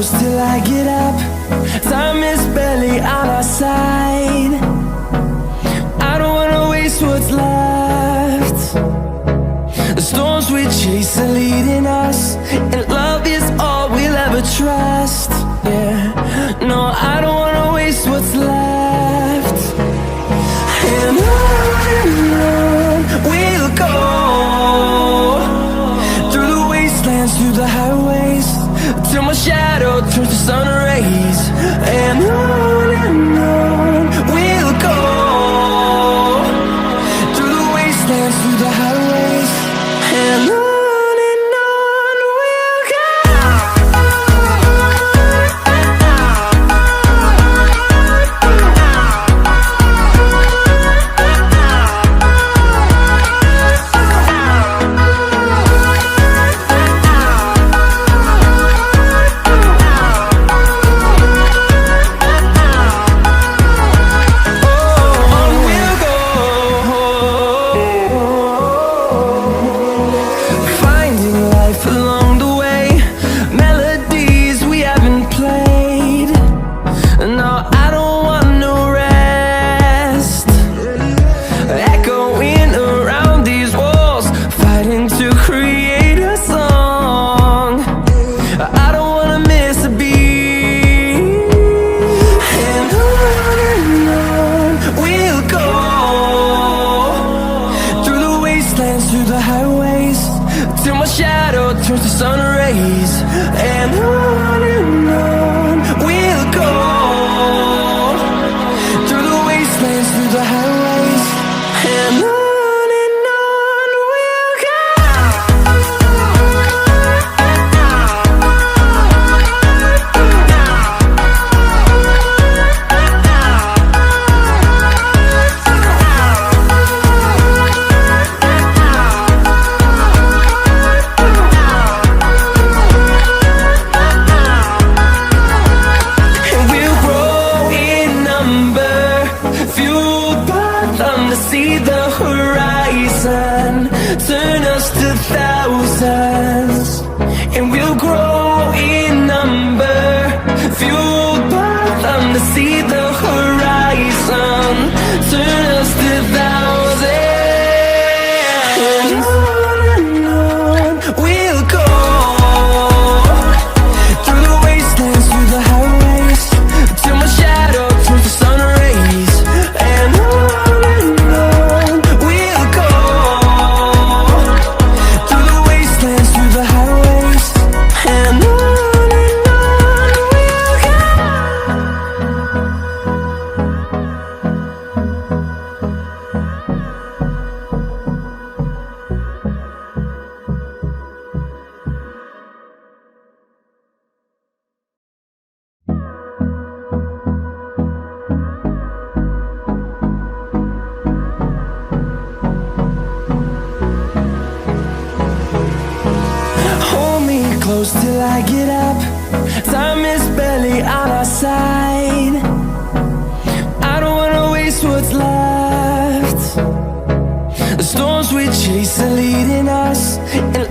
close till I get up. Time is barely on our side. I don't wanna waste what's left. The storms we chase are leading us, and love is all we'll ever trust. Yeah, no, I don't wanna waste what's left. And on we'll go, through the wastelands, through the highways, till my shadow turns to sun rays. And on we'll go, through the wastelands, through the highways, and on we'll go. Through the highways, till my shadow turns to sun rays. And on we'll go, through the wastelands, through the highways, and on we'll go. See the horizon, turn us to thousands, and we'll grow in number, fueled by them. To see the horizon, turn us to thousands, and on we'll go, through the wastelands, through the highways, till my shadow turns to sun rays. And on close till I get up. Time is barely on our side. I don't wanna waste what's left. The storms we chase are leading us, and